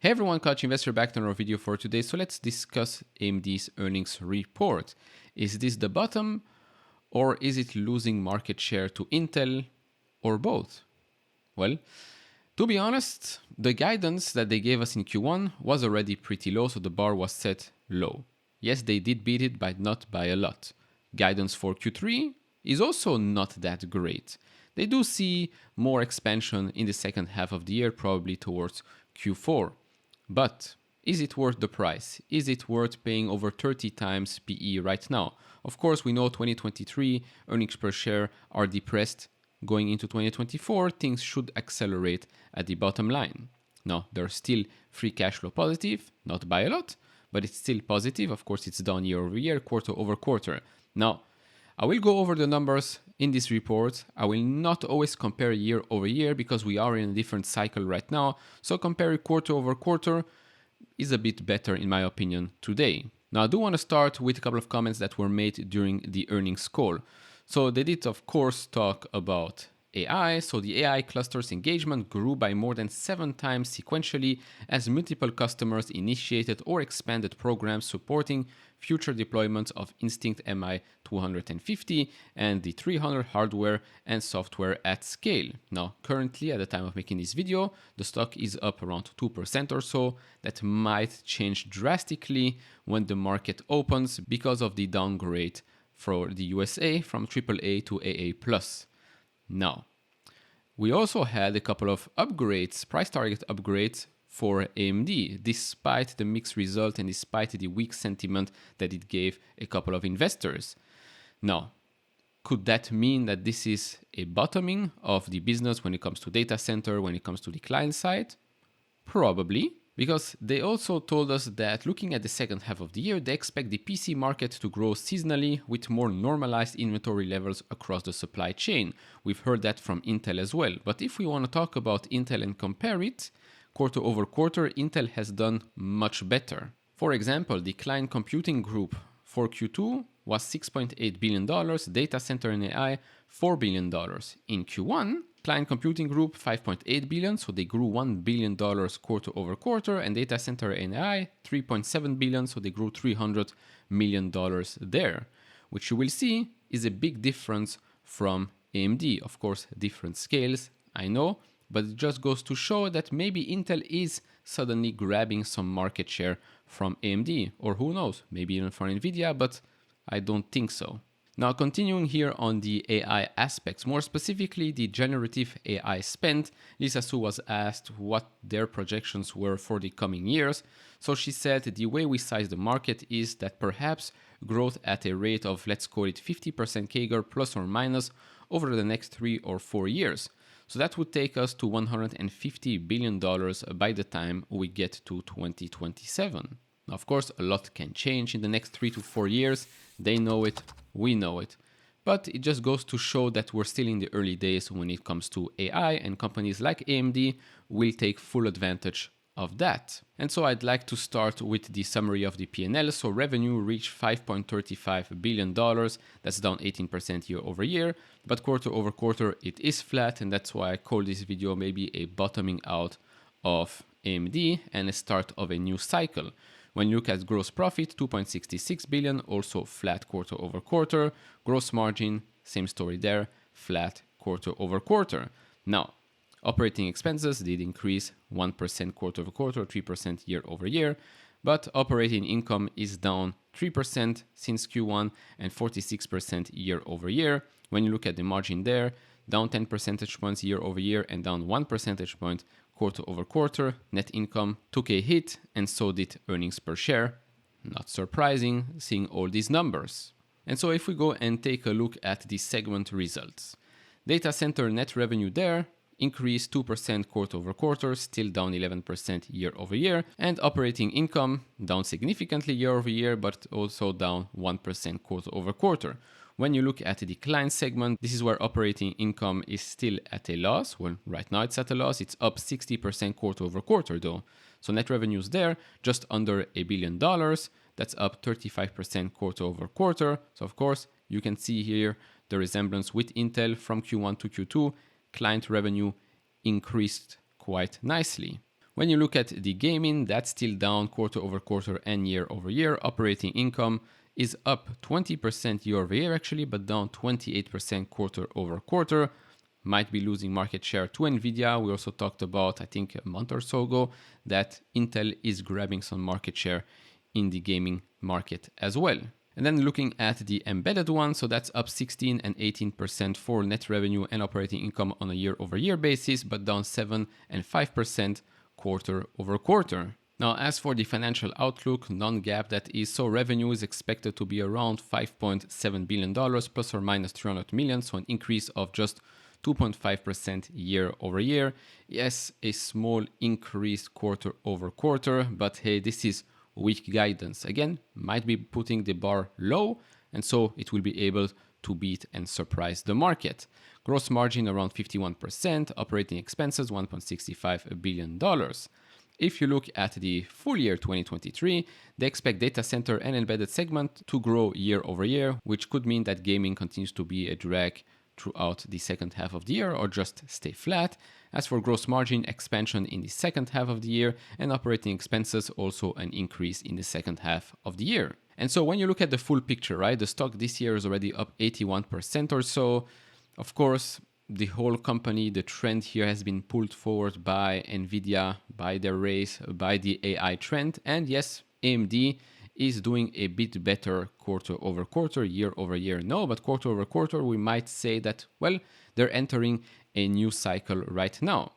Hey everyone, Coach Investor back to another video for today. So let's discuss AMD's earnings report. Is this the bottom or is it losing market share to Intel or both? Well, to be honest, the guidance that they gave us in Q1 was already pretty low, so the bar was set low. Yes, they did beat it, but not by a lot. Guidance for Q3 is also not that great. They do see more expansion in the second half of the year, probably towards Q4. But is it worth the price? Is it worth paying over 30 times PE right now? Of course, we know 2023 earnings per share are depressed. Going into 2024, things should accelerate at the bottom line. Now, they're still free cash flow positive, not by a lot, but it's still positive. Of course, it's down year over year, quarter over quarter. Now, I will go over the numbers in this report. I will not always compare year over year because we are in a different cycle right now. So compare quarter over quarter is a bit better in my opinion today. Now I do want to start with a couple of comments that were made during the earnings call. So they did of course talk about AI. So the AI cluster's engagement grew by more than 7 times sequentially as multiple customers initiated or expanded programs supporting future deployments of Instinct MI250 and the 300 hardware and software at scale. Now, currently, at the time of making this video, the stock is up around 2% or so. That might change drastically when the market opens because of the downgrade for the USA from AAA to AA+. Now, we also had a couple of upgrades, price target upgrades for AMD, despite the mixed result and despite the weak sentiment that it gave a couple of investors. Now, could that mean that this is a bottoming of the business when it comes to data center, when it comes to the client side? Probably, because they also told us that looking at the second half of the year, they expect the PC market to grow seasonally with more normalized inventory levels across the supply chain. We've heard that from Intel as well. But if we want to talk about Intel and compare it, quarter over quarter, Intel has done much better. For example, the client computing group for Q2 was $6.8 billion, data center and AI $4 billion. In Q1, client computing group $5.8 billion, so they grew $1 billion quarter over quarter, and data center and AI $3.7 billion, so they grew $300 million there, which you will see is a big difference from AMD. Of course, different scales, I know, but it just goes to show that maybe Intel is suddenly grabbing some market share from AMD, or who knows, maybe even for Nvidia, but I don't think so. Now, continuing here on the AI aspects, more specifically the generative AI spend, Lisa Su was asked what their projections were for the coming years. So she said the way we size the market is that perhaps growth at a rate of, let's call it 50% CAGR plus or minus over the next 3 or 4 years. So that would take us to $150 billion by the time we get to 2027. Now, of course, a lot can change in the next 3 to 4 years. They know it, we know it. But it just goes to show that we're still in the early days when it comes to AI, and companies like AMD will take full advantage of that. And so I'd like to start with the summary of the P&L. So revenue reached $5.35 billion. That's down 18% year over year, but quarter over quarter it is flat, and that's why I call this video maybe a bottoming out of AMD and a start of a new cycle. When you look at gross profit, $2.66 billion, also flat quarter over quarter. Gross margin, same story there, flat quarter over quarter. Now, operating expenses did increase 1% quarter over quarter, 3% year over year, but operating income is down 3% since Q1 and 46% year over year. When you look at the margin there, down 10 percentage points year over year and down 1 percentage point quarter over quarter. Net income took a hit and so did earnings per share. Not surprising seeing all these numbers. And so if we go and take a look at the segment results, data center net revenue there increased 2% quarter over quarter, still down 11% year over year, and operating income down significantly year over year, but also down 1% quarter over quarter. When you look at the client segment, this is where operating income is still at a loss. Well, right now it's at a loss. It's up 60% quarter over quarter though. So net revenues there, just under $1 billion. That's up 35% quarter over quarter. So of course, you can see here the resemblance with Intel from Q1 to Q2. Client revenue increased quite nicely. When you look at the gaming, that's still down quarter over quarter and year over year. Operating income is up 20% year over year actually, but down 28% quarter over quarter. Might be losing market share to Nvidia. We also talked about, I think a month or so ago, that Intel is grabbing some market share in the gaming market as well. And then looking at the embedded one, so that's up 16 and 18% for net revenue and operating income on a year over year basis, but down 7 and 5% quarter over quarter. Now, as for the financial outlook, non-GAAP that is, so revenue is expected to be around $5.7 billion plus or minus 300 million, so an increase of just 2.5% year over year. Yes, a small increase quarter over quarter, but hey, this is weak guidance. Again, might be putting the bar low, and so it will be able to beat and surprise the market. Gross margin around 51%, operating expenses $1.65 billion. If you look at the full year 2023, they expect data center and embedded segment to grow year over year, which could mean that gaming continues to be a drag throughout the second half of the year or just stay flat. As for gross margin, expansion in the second half of the year, and operating expenses also an increase in the second half of the year. And so when you look at the full picture, right, the stock this year is already up 81% or so. Of course, the whole company, the trend here has been pulled forward by Nvidia, by their race, by the AI trend. And yes, AMD is doing a bit better quarter over quarter, year over year, no, but quarter over quarter, we might say that, well, they're entering a new cycle right now.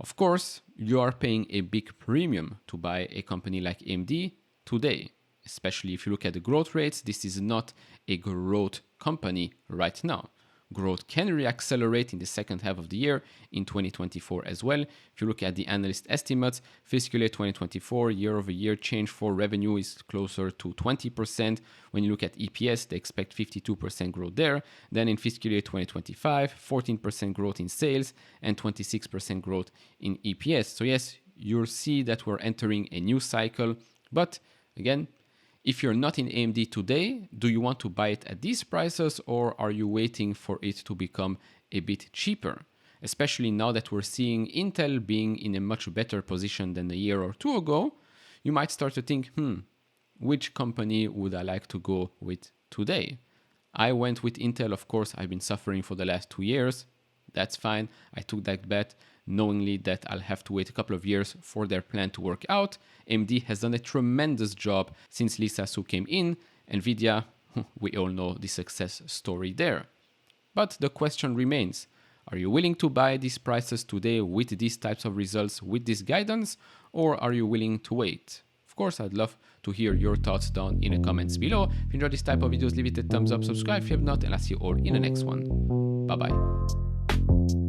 Of course, you are paying a big premium to buy a company like AMD today, especially if you look at the growth rates. This is not a growth company right now. Growth can reaccelerate in the second half of the year in 2024 as well. If you look at the analyst estimates, fiscal year 2024 year-over-year change for revenue is closer to 20%. When you look at EPS, they expect 52% growth there. Then in fiscal year 2025, 14% growth in sales and 26% growth in EPS. So yes, you'll see that we're entering a new cycle. But again, if you're not in AMD today, do you want to buy it at these prices, or are you waiting for it to become a bit cheaper? Especially now that we're seeing Intel being in a much better position than a year or two ago, you might start to think, which company would I like to go with today? I went with Intel, of course. I've been suffering for the last 2 years. That's fine. I took that bet knowingly that I'll have to wait a couple of years for their plan to work out. AMD has done a tremendous job since Lisa Su came in. Nvidia, we all know the success story there. But the question remains, are you willing to buy these prices today with these types of results, with this guidance, or are you willing to wait? Of course, I'd love to hear your thoughts down in the comments below. If you enjoyed this type of videos, leave it a thumbs up, subscribe if you have not, and I'll see you all in the next one. Bye-bye.